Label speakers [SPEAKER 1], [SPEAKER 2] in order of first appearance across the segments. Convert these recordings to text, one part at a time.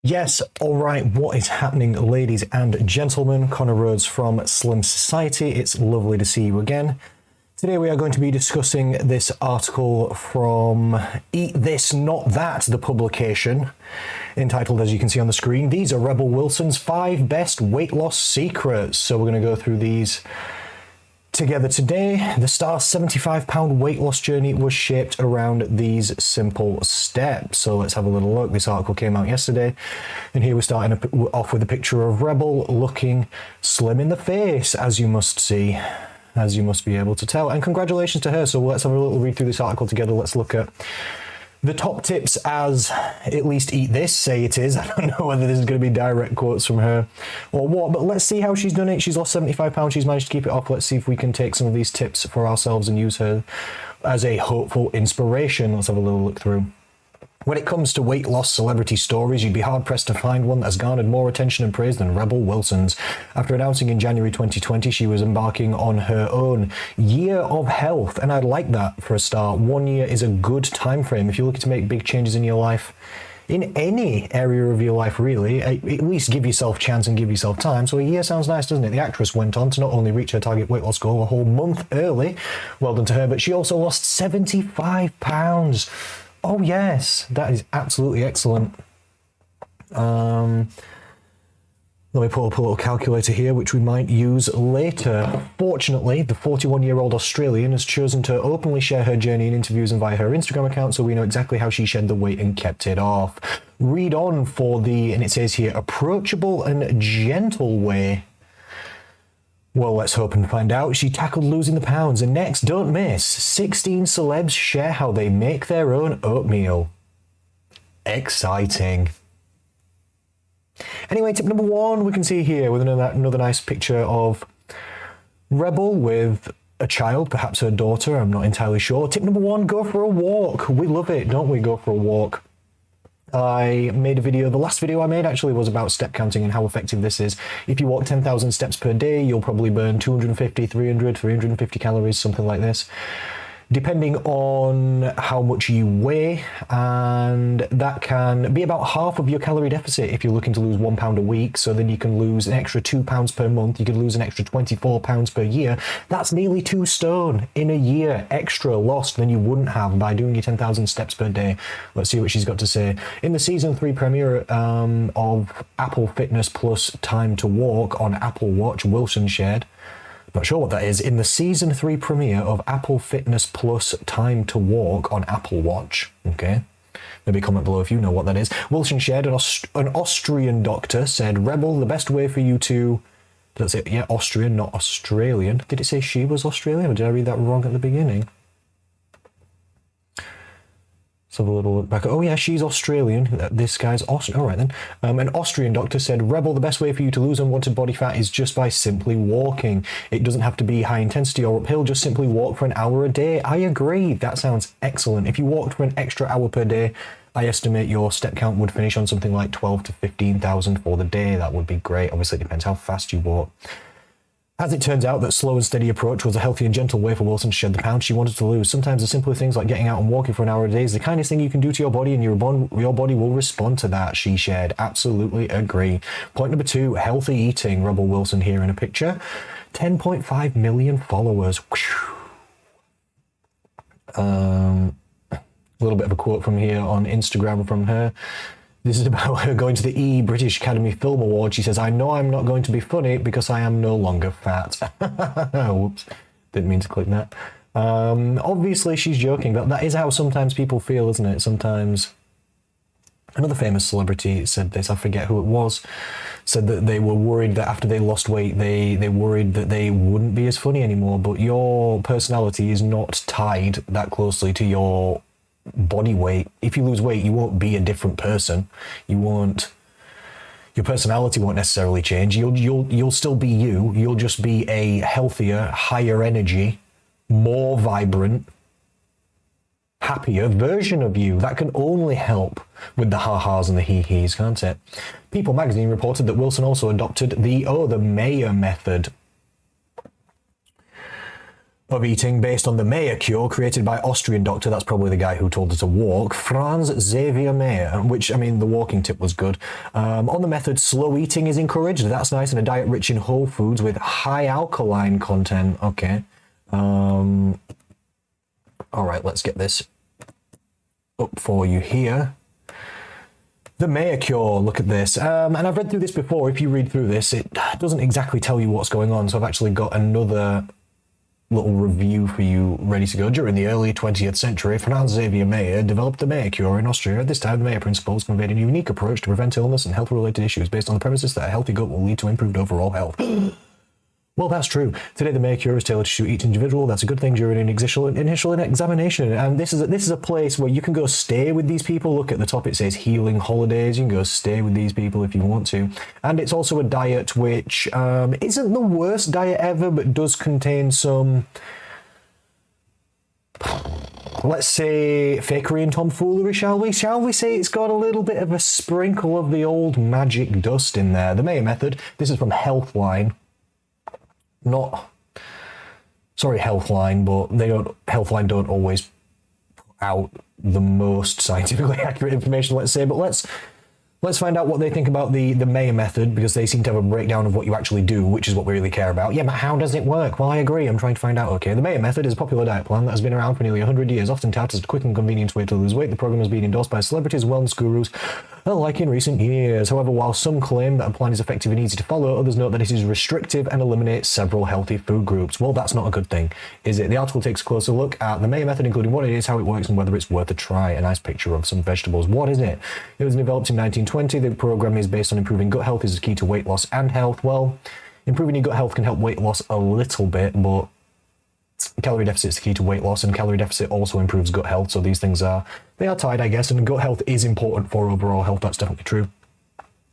[SPEAKER 1] Yes, all right, what is happening, ladies and gentlemen? Connor Rhodes from Slim Society. It's lovely to see you again. Today we are going to be discussing this article from Eat This, Not That, the publication, entitled, as you can see on the screen, These are Rebel Wilson's 5 Best Weight Loss Secrets. So we're going to go through these together today. The star's 75-pound weight loss journey was shaped around these simple steps. So let's have a little look. This article came out yesterday, and here we're starting off with a picture of Rebel looking slim in the face, as you must see, as you must be able to tell. And congratulations to her. So let's have a little read through this article together. Let's look at the top tips, as at least Eat This say it is. I don't know whether this is going to be direct quotes from her or what, but let's see how she's done it. She's lost 75 pounds. She's managed to keep it off. Let's see if we can take some of these tips for ourselves and use her as a hopeful inspiration. Let's have a little look through. When it comes to weight loss celebrity stories, you'd be hard-pressed to find one that has garnered more attention and praise than Rebel Wilson's. After announcing in January 2020 she was embarking on her own year of health, and I'd like that for a start. 1 year is a good time frame. If you're looking to make big changes in your life, in any area of your life really, at least give yourself a chance and give yourself time. So a year sounds nice, doesn't it? The actress went on to not only reach her target weight loss goal a whole month early, well done to her, but she also lost 75 pounds. Oh yes, that is absolutely excellent. Let me pull up a little calculator here, which we might use later. Fortunately, the 41-year-old Australian has chosen to openly share her journey in interviews and via her Instagram account, so we know exactly how she shed the weight and kept it off. Read on for the, and it says here, approachable and gentle way. Well, let's hope and find out. She tackled losing the pounds, and next, don't miss, 16 celebs share how they make their own oatmeal. Exciting. Anyway, tip number 1, we can see here with another nice picture of Rebel with a child, perhaps her daughter, I'm not entirely sure. Tip number 1, go for a walk. We love it, don't we? Go for a walk. I made a video, the last video I made actually was about step counting and how effective this is. If you walk 10,000 steps per day, you'll probably burn 250, 300, 350 calories, something like this, depending on how much you weigh, and that can be about half of your calorie deficit if you're looking to lose 1 pound a week. So then you can lose an extra 2 pounds per month, you could lose an extra 24 pounds per year. That's nearly 2 stone in a year extra lost than you wouldn't have by doing your 10,000 steps per day. Let's see what she's got to say. In the season 3 premiere of Apple Fitness Plus Time to Walk on Apple Watch, Wilson shared, not sure what that is, in the season 3 premiere of Apple Fitness Plus Time to Walk on Apple Watch. Okay, maybe comment below if you know what that is. Wilson shared, an Austrian doctor said, Rebel, the best way for you to, that's it, yeah, Austrian, not Australian. Did it say she was Australian, or did I read that wrong at the beginning? Let's have a little look back. Oh yeah, she's Australian. This guy's Austrian. All right then. An Austrian doctor said, Rebel, the best way for you to lose unwanted body fat is just by simply walking. It doesn't have to be high intensity or uphill, just simply walk for an hour a day. I agree. That sounds excellent. If you walked for an extra hour per day, I estimate your step count would finish on something like 12 to 15,000 for the day. That would be great. Obviously, it depends how fast you walk. As it turns out, that slow and steady approach was a healthy and gentle way for Wilson to shed the pounds she wanted to lose. Sometimes the simpler things like getting out and walking for an hour a day is the kindest thing you can do to your body, and your body will respond to that, she shared. Absolutely agree. Point number 2, healthy eating. Rebel Wilson here in a picture. 10.5 million followers. A little bit of a quote from here on Instagram from her. This is about her going to the British Academy Film Award. She says, I know I'm not going to be funny because I am no longer fat. Whoops, didn't mean to click that. Obviously, she's joking, but that is how sometimes people feel, isn't it? Sometimes. Another famous celebrity said this, I forget who it was, said that they were worried that after they lost weight, they worried that they wouldn't be as funny anymore. But your personality is not tied that closely to your body weight. If you lose weight, you won't be a different person. Your personality won't necessarily change. You'll still be you. You'll just be a healthier, higher energy, more vibrant, happier version of you. That can only help with the ha-has and the hee-hees, can't it? People magazine reported that Wilson also adopted the Mayer method. of eating based on the Mayer cure created by Austrian doctor, that's probably the guy who told her to walk, Franz Xavier Mayer, which, I mean, the walking tip was good. On the method, slow eating is encouraged. That's nice. And a diet rich in whole foods with high alkaline content. Okay. All right, let's get this up for you here. The Mayer cure, look at this. And I've read through this before. If you read through this, it doesn't exactly tell you what's going on. So I've actually got another little review for you ready to go. During the early 20th century, Franz Xavier Mayer developed the Mayer cure in Austria. At this time, the Mayer principles conveyed a unique approach to prevent illness and health-related issues based on the premises that a healthy gut will lead to improved overall health. Well, that's true. Today, the Mayer cure is tailored to each individual. That's a good thing during an initial examination. And this is a place where you can go stay with these people. Look at the top, it says healing holidays. You can go stay with these people if you want to. And it's also a diet which isn't the worst diet ever, but does contain some, let's say, fakery and tomfoolery, shall we? Shall we say it's got a little bit of a sprinkle of the old magic dust in there. The Mayer method, this is from Healthline. Healthline, but Healthline don't always put out the most scientifically accurate information, let's say. But let's find out what they think about the Mayer method, because they seem to have a breakdown of what you actually do, which is what we really care about. Yeah, but how does it work? Well, I agree. I'm trying to find out. Okay, the Mayer method is a popular diet plan that has been around for nearly 100 years, often touted as a quick and convenient way to lose weight. The program has been endorsed by celebrities, wellness gurus, alike in recent years. However, while some claim that a plan is effective and easy to follow, others note that it is restrictive and eliminates several healthy food groups. Well, that's not a good thing, is it? The article takes a closer look at the Mayer method, including what it is, how it works, and whether it's worth a try. A nice picture of some vegetables. What is it? It was developed in 1920. The program is based on improving gut health is the key to weight loss and health. Well, improving your gut health can help weight loss a little bit, but calorie deficit is the key to weight loss, and calorie deficit also improves gut health. So these things are tied, I guess, and gut health is important for overall health. That's definitely true.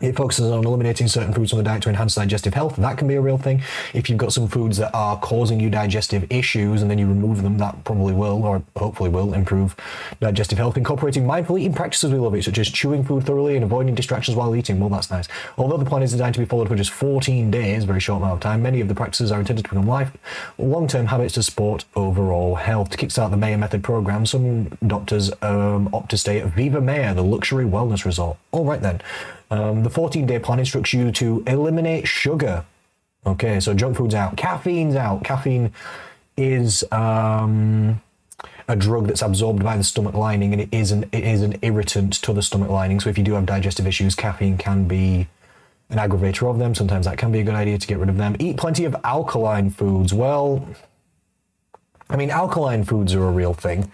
[SPEAKER 1] It focuses on eliminating certain foods from the diet to enhance digestive health. That can be a real thing. If you've got some foods that are causing you digestive issues and then you remove them, that probably will, or hopefully will, improve digestive health. Incorporating mindful eating practices, we love it, such as chewing food thoroughly and avoiding distractions while eating. Well, that's nice. Although the plan is designed to be followed for just 14 days, very short amount of time, many of the practices are intended to become long-term habits to support overall health. To kickstart the Mayer method program, some doctors opt to stay at Viva Mayer, the luxury wellness resort. All right then. The 14-day plan instructs you to eliminate sugar. Okay, so junk food's out. Caffeine's out. Caffeine is a drug that's absorbed by the stomach lining, and it is an irritant to the stomach lining. So if you do have digestive issues, caffeine can be an aggravator of them. Sometimes that can be a good idea to get rid of them. Eat plenty of alkaline foods. Well, I mean, alkaline foods are a real thing.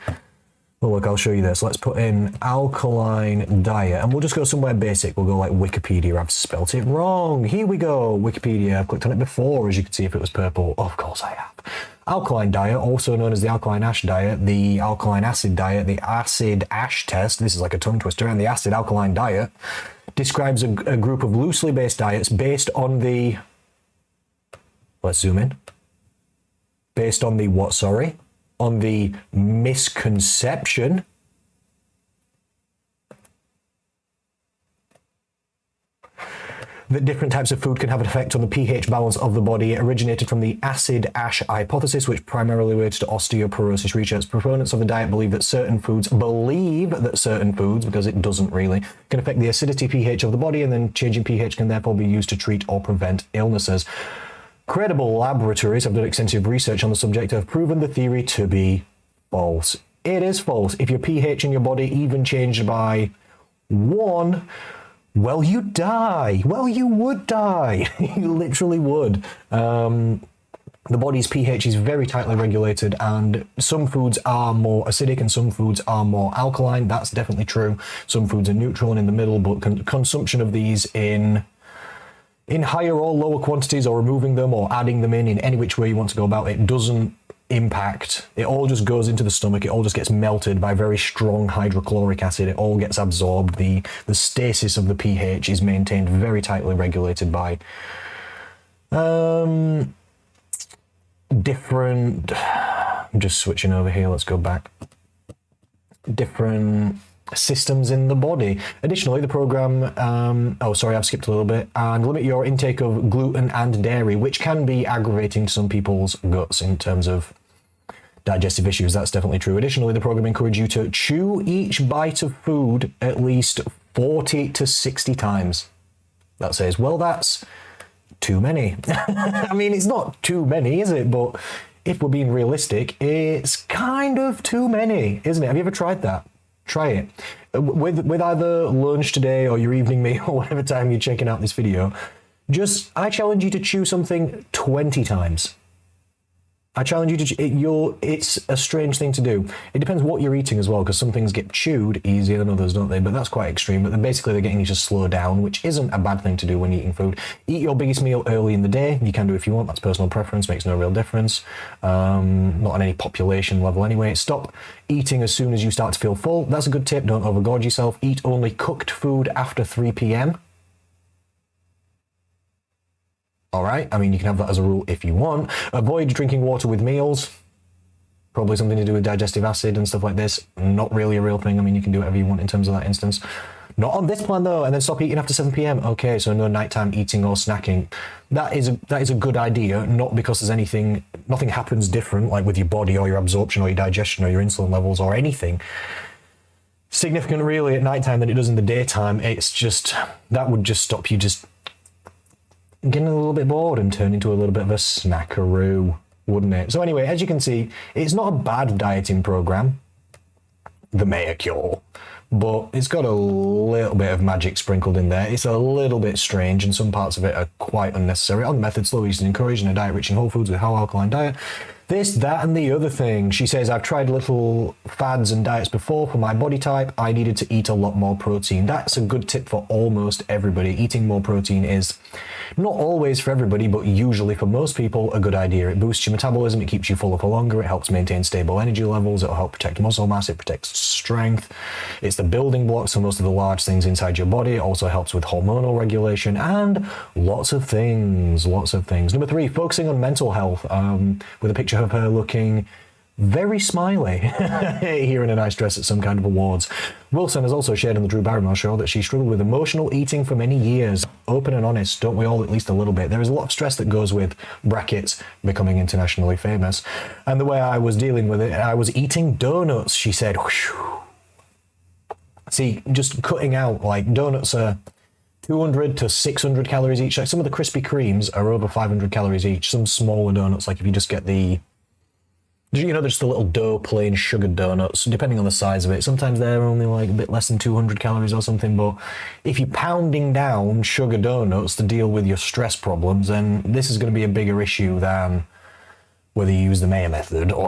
[SPEAKER 1] Well, look, I'll show you this. Let's put in alkaline diet, and we'll just go somewhere basic. We'll go like Wikipedia. I've spelt it wrong. Here we go, Wikipedia. I've clicked on it before, as you can see, if it was purple. Oh, of course I have. Alkaline diet, also known as the alkaline ash diet, the alkaline acid diet, the acid ash test, this is like a tongue twister, and the acid alkaline diet describes a group of loosely based diets based on the, let's zoom in, based on the what, sorry? On the misconception that different types of food can have an effect on the pH balance of the body. It originated from the acid-ash hypothesis, which primarily relates to osteoporosis research. Proponents of the diet believe that certain foods, because it doesn't really, can affect the acidity pH of the body, and then changing pH can therefore be used to treat or prevent illnesses. Credible laboratories have done extensive research on the subject and have proven the theory to be false. It is false. If your pH in your body even changed by 1, well, you die. Well, you would die. You literally would. The body's pH is very tightly regulated, and some foods are more acidic and some foods are more alkaline. That's definitely true. Some foods are neutral and in the middle, but consumption of these in higher or lower quantities, or removing them or adding them in any which way you want to go about it, doesn't impact. It all just goes into the stomach. It all just gets melted by very strong hydrochloric acid. It all gets absorbed. The stasis of the pH is maintained very tightly regulated by different, I'm just switching over here, let's go back, different systems in the body. Additionally, the program, I've skipped a little bit, and limit your intake of gluten and dairy, which can be aggravating to some people's guts in terms of digestive issues. That's definitely true. Additionally, the program encourages you to chew each bite of food at least 40 to 60 times. That says, well, that's too many. I mean, it's not too many, is it? But if we're being realistic, it's kind of too many, isn't it? Have you ever tried that? Try it. With either lunch today or your evening meal or whatever time you're checking out this video, I challenge you to chew something 20 times. I challenge you to, it's a strange thing to do. It depends what you're eating as well, because some things get chewed easier than others, don't they? But that's quite extreme. But then basically they're getting you to slow down, which isn't a bad thing to do when eating food. Eat your biggest meal early in the day. You can do if you want. That's personal preference. Makes no real difference. Not on any population level anyway. Stop eating as soon as you start to feel full. That's a good tip. Don't overgorge yourself. Eat only cooked food after 3 p.m. All right, I mean, you can have that as a rule if you want. Avoid drinking water with meals. Probably something to do with digestive acid and stuff like this. Not really a real thing. I mean, you can do whatever you want in terms of that instance. Not on this plan though. And then stop eating after 7 p.m. Okay, so no nighttime eating or snacking. That is a good idea. Not because there's nothing happens different, like with your body or your absorption or your digestion or your insulin levels or anything significant really at nighttime than it does in the daytime. It's just, that would just stop you just getting a little bit bored and turn into a little bit of a snackaroo, wouldn't it? So anyway, as you can see, it's not a bad dieting program, the Mayo Cure, but it's got a little bit of magic sprinkled in there. It's a little bit strange, and some parts of it are quite unnecessary. On the method, slow eating encouraged in a diet rich in whole foods with high alkaline diet. This, that, and the other thing. She says, I've tried little fads and diets before for my body type. I needed to eat a lot more protein. That's a good tip for almost everybody. Eating more protein is not always for everybody, but usually for most people, a good idea. It boosts your metabolism, it keeps you fuller for longer, it helps maintain stable energy levels, it'll help protect muscle mass, it protects strength. It's the building blocks for most of the large things inside your body. It also helps with hormonal regulation and lots of things, lots of things. Number 3, focusing on mental health, with a picture of her looking very smiley here in a nice dress at some kind of awards. Wilson has also shared on the Drew Barrymore show that she struggled with emotional eating for many years. Open and honest, don't we all at least a little bit? There is a lot of stress that goes with brackets becoming internationally famous. And the way I was dealing with it, I was eating donuts, she said. Whew. See, just cutting out, like, donuts are 200 to 600 calories each. Like, some of the Krispy Kremes are over 500 calories each. Some smaller donuts, like if you just get the, you know, just the little dough plain sugared donuts, depending on the size of it. Sometimes they're only like a bit less than 200 calories or something, but if you're pounding down sugar donuts to deal with your stress problems, then this is going to be a bigger issue than whether you use the Mayo method or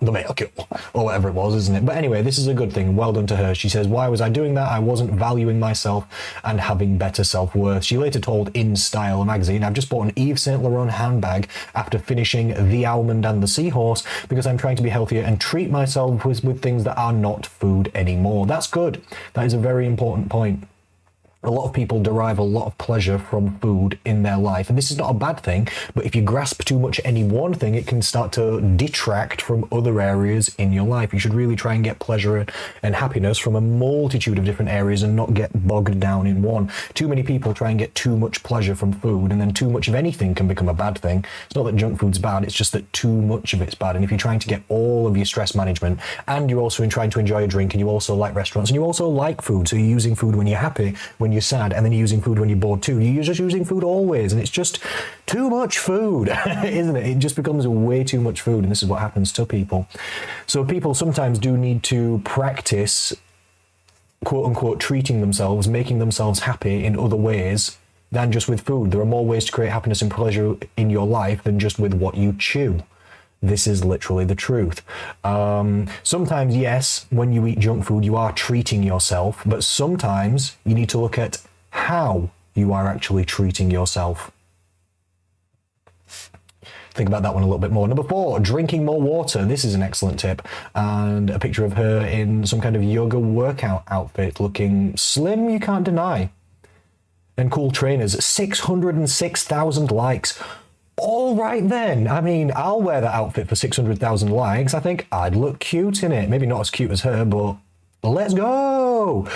[SPEAKER 1] the Mayo Cure or whatever it was, isn't it? But anyway, this is a good thing. Well done to her. She says, why was I doing that? I wasn't valuing myself and having better self-worth. She later told In Style magazine, I've just bought an Yves Saint Laurent handbag after finishing The Almond and the Seahorse because I'm trying to be healthier and treat myself with things that are not food anymore. That's good. That is a very important point. A lot of people derive a lot of pleasure from food in their life, and this is not a bad thing, but if you grasp too much any one thing, it can start to detract from other areas in your life. You should really try and get pleasure and happiness from a multitude of different areas and not get bogged down in one. Too many people try and get too much pleasure from food, and then too much of anything can become a bad thing. It's not that junk food's bad, it's just that too much of it's bad. And if you're trying to get all of your stress management, and you're also trying to enjoy a drink, and you also like restaurants, and you also like food, so you're using food when you're happy, when you're sad, and then you're using food when you're bored too. You're just using food always, and it's just too much food, isn't it? It just becomes way too much food, and this is what happens to people. So people sometimes do need to practice, quote unquote, treating themselves, making themselves happy in other ways than just with food. There are more ways to create happiness and pleasure in your life than just with what you chew. This is literally the truth. Sometimes, yes, when you eat junk food, you are treating yourself, but sometimes you need to look at how you are actually treating yourself. Think about that one a little bit more. Number 4, drinking more water. This is an excellent tip. And a picture of her in some kind of yoga workout outfit, looking slim, you can't deny. And cool trainers. 606,000 likes. All right then. I mean, I'll wear that outfit for 600,000 likes. I think I'd look cute in it. Maybe not as cute as her, but let's go.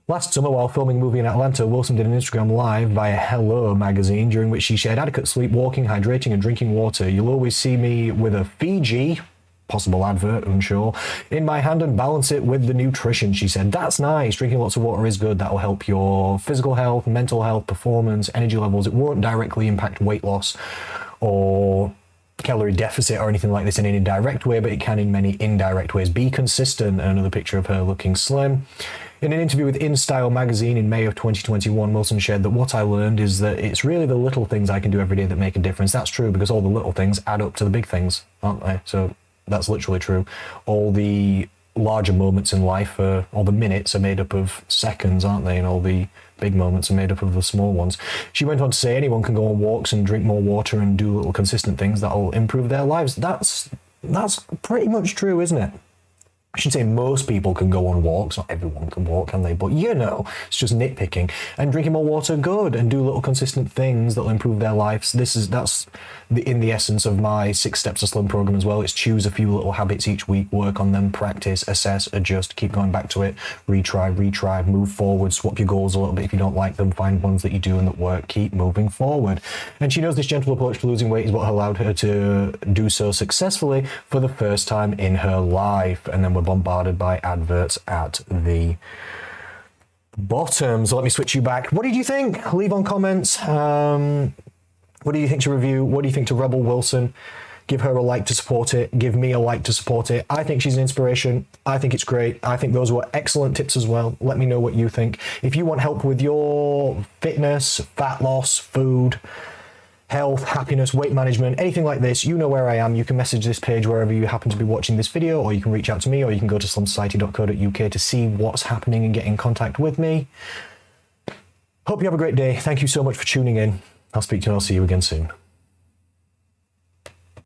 [SPEAKER 1] Last summer, while filming a movie in Atlanta, Wilson did an Instagram live via Hello magazine, during which she shared adequate sleep, walking, hydrating, and drinking water. You'll always see me with a Fiji possible advert, unsure, in my hand and balance it with the nutrition, she said. That's nice. Drinking lots of water is good. That'll help your physical health, mental health, performance, energy levels. It won't directly impact weight loss or calorie deficit or anything like this in any direct way, but it can in many indirect ways. Be consistent. Another picture of her looking slim. In an interview with InStyle magazine in May of 2021, Wilson shared that what I learned is that it's really the little things I can do every day that make a difference. That's true, because all the little things add up to the big things, aren't they? So that's literally true. All the larger moments in life, all the minutes are made up of seconds, aren't they? And all the big moments are made up of the small ones. She went on to say anyone can go on walks and drink more water and do little consistent things that'll improve their lives. That's pretty much true, isn't it? I should say most people can go on walks. Not everyone can walk, can they? But you know, it's just nitpicking. And drinking more water, good. And do little consistent things that'll improve their lives. That's in the essence of my 6 Steps to Slim program as well. It's choose a few little habits each week, work on them, practice, assess, adjust, keep going back to it, retry, move forward, swap your goals a little bit if you don't like them, find ones that you do and that work, keep moving forward. And she knows this gentle approach to losing weight is what allowed her to do so successfully for the first time in her life. And then we're bombarded by adverts at the bottom. So let me switch you back. What did you think? Leave on comments. What do you think to review? What do you think to Rebel Wilson? Give her a like to support it. Give me a like to support it. I think she's an inspiration. I think it's great. I think those were excellent tips as well. Let me know what you think. If you want help with your fitness, fat loss, food, health, happiness, weight management, anything like this, you know where I am. You can message this page wherever you happen to be watching this video, or you can reach out to me, or you can go to slimsociety.co.uk to see what's happening and get in contact with me. Hope you have a great day. Thank you so much for tuning in. I'll speak to you and I'll see you again soon.